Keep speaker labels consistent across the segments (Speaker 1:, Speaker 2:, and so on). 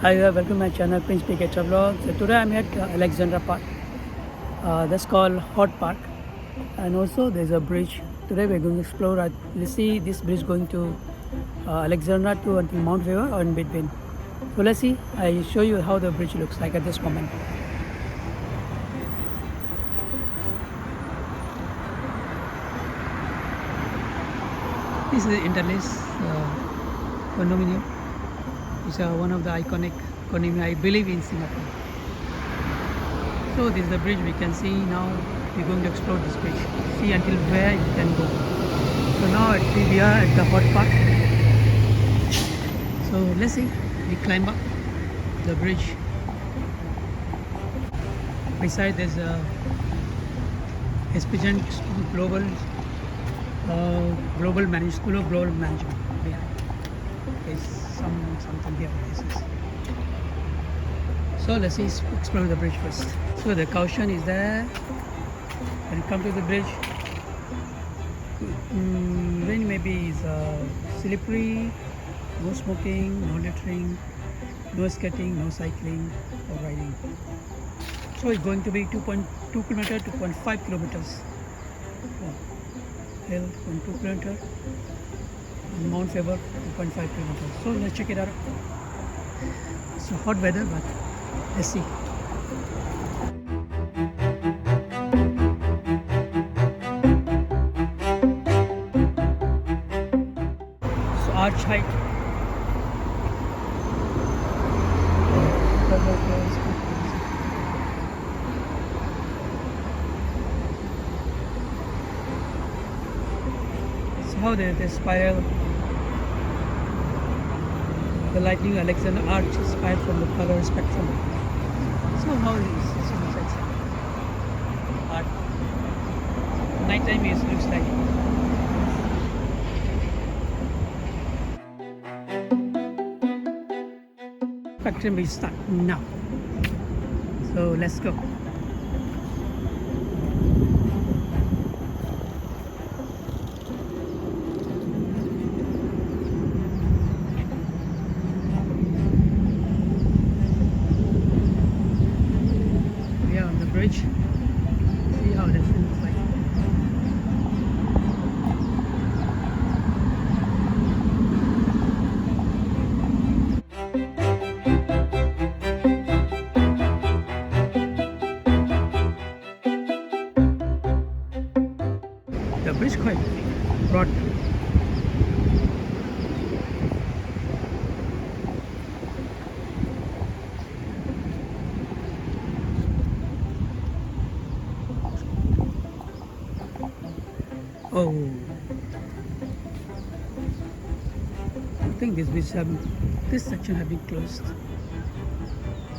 Speaker 1: Hi, welcome to my channel Prince PK Vlog. So today I'm at Alexandra Park. That's called Hot Park, and also there's a bridge. Today we're going to explore. Let's see this bridge going to Alexandra to until Mount Weaver or in between. So let's see. I show you how the bridge looks like at this moment. This is the Interlace condominium. It's one of the iconic condominium, I believe, in Singapore. So this is the bridge we can see now. We're going to explore this bridge. See until where you can go. So now we are at the Hot Park. So let's see. We climb up the bridge. Beside there's a Espigent Global Global Management School of Global Management. Yeah. There's something here. This is. So let's see, explore the bridge first. So the caution is there. When you come to the bridge, rain maybe is slippery, no smoking, no littering, no skating, no cycling or riding. So it's going to be 2.2 kilometers, 2.5 kilometers. Hill 2.2 kilometers, Mount Faber 2.5 kilometers. So let's check it out. It's hot weather, but let's see. So arch height. So how the spiral, the lightning Alexander arch is spiral from the color spectrum. So how is this art? Nighttime is looks like. Spectrum will start now. So let's go. We are on the bridge. See how this looks like. The bridge quite broad. Oh, I think this section have been closed.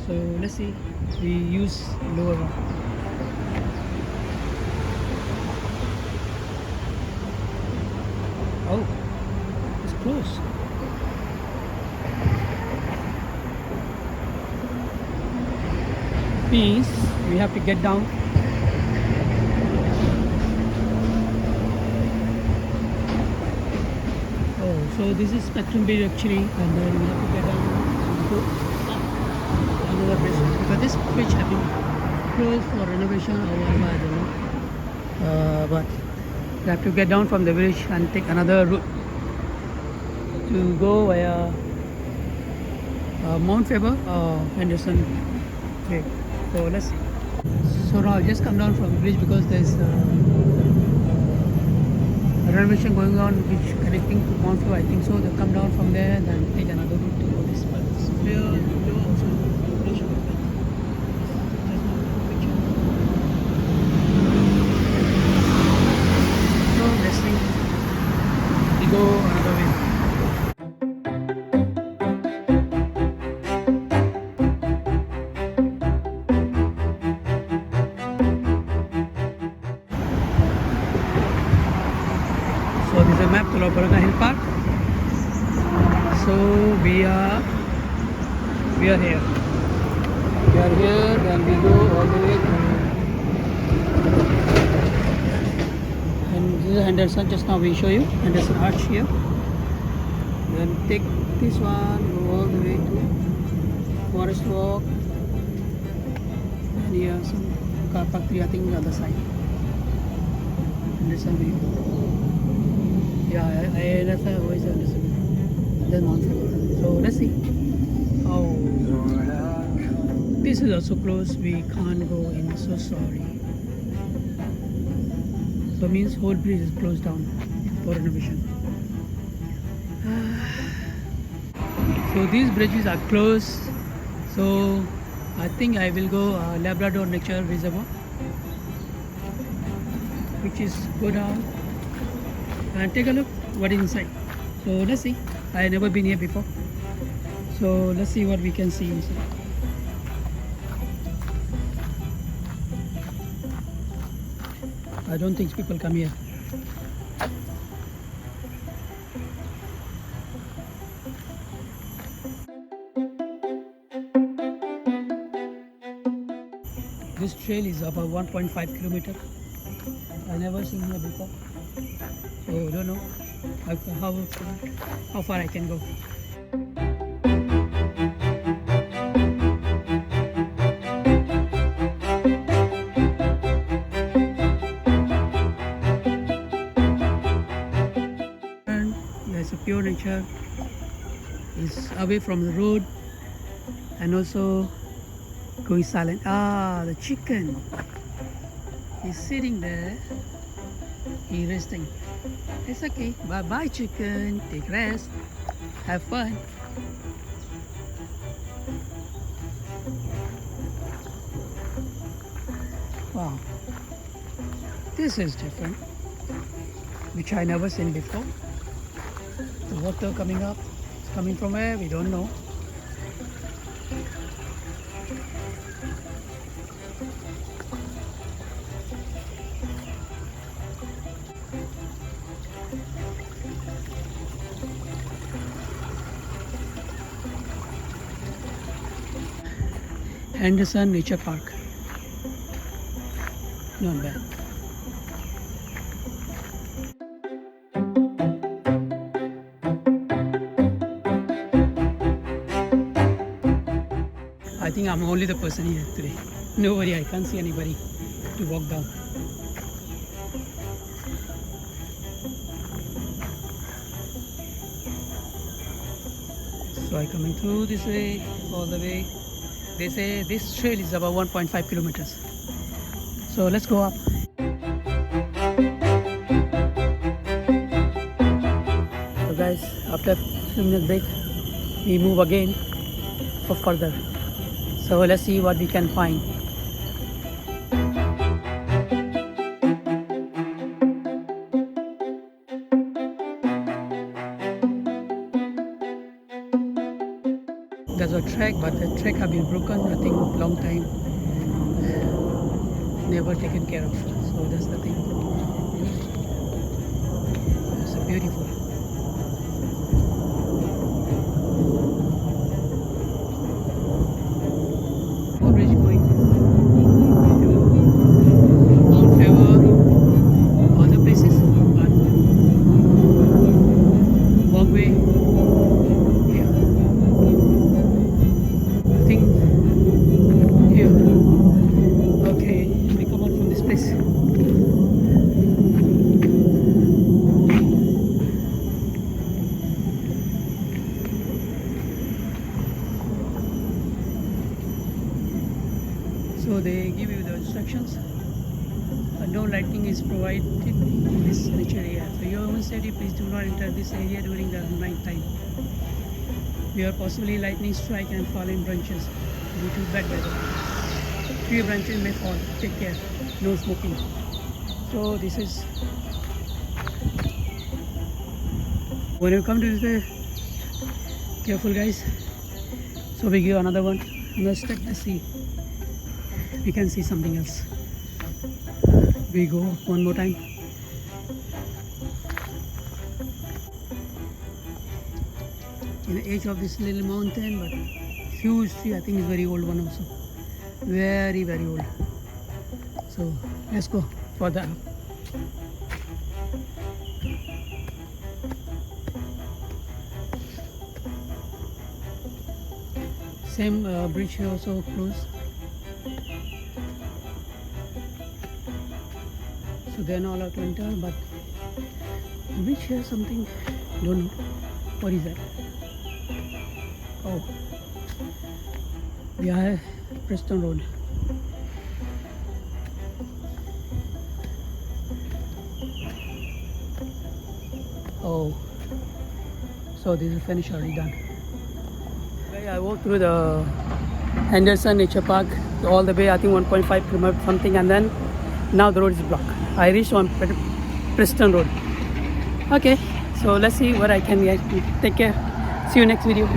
Speaker 1: So let's see. We use lower one. Oh, it's closed. Means we have to get down. Oh, so this is Spectrum Bridge actually, and then we have to get down to another bridge. Because this bridge has been closed for renovation or whatever, I don't know. But we have to get down from the bridge and take another route to go via Mount Faber or Henderson Bridge. So let's see. So now I just come down from the bridge because there's renovation going on which connecting to Mount Faber, I think so. They'll come down from there and then take another route to go this place. Here also bridge. So let's see. We go another way. So this is a map to Lobarga Hill Park. So we are here. We are here, then we go all the way to, and this is Henderson. Just now we show you Henderson Arch here. Then take this one, go all the way to forest walk. And here some car park, I think on the other side. Henderson Waves. Yeah, that's always Henderson. Then on. So let's see. Oh, this is also closed. We can't go in. So sorry. So means whole bridge is closed down for renovation. So these bridges are closed. So I think I will go Labrador Nature Reservoir, which is go down and take a look what is inside. So let's see. I have never been here before. So let's see what we can see inside. I don't think people come here. This trail is about 1.5 kilometers. I never seen here before. So I don't know how far I can go. And it's a pure nature. It's away from the road and also going silent. Ah, the chicken. He's sitting there. He's resting. It's okay. Bye bye, chicken. Take rest. Have fun. Wow. This is different, which I never seen before. The water coming up. It's coming from where? We don't know. Henderson Nature Park. Not bad. I think I'm only the person here today. Nobody, I can't see anybody to walk down. So I coming through this way, all the way. They say this trail is about 1.5 kilometers. So let's go up. So guys, after a few minutes break, we move again for further. So let's see what we can find. There's a track, but the track have been broken, I think, long time. Never taken care of. So that's the thing. It's beautiful. Bridge going to Mount Faber, other places, but walkway. Here. Okay, we come out from this place. So they give you the instructions. No lighting is provided in this nature area. For your own safety, please do not enter this area during the night time. Where possibly lightning strike and fall in branches due to bad weather. Tree branches may fall. Take care. No smoking. So this is when you come to this way, careful guys. So we give another one. Another step. Let's see. We can see something else. We go one more time. In the edge of this little mountain, but huge tree. I think it's very old one also. Very, very old. So let's go further up. Same bridge here also closed. So they're not allowed to enter, but the bridge here something, don't know. What is that? Oh, yeah, Preston Road. Oh, so this is finished already done. Okay, I walked through the Henderson Nature Park all the way, I think 1.5 kilometers something, and then now the road is blocked. I reached on Preston Road. Okay, so let's see what I can get. Take care. See you next video.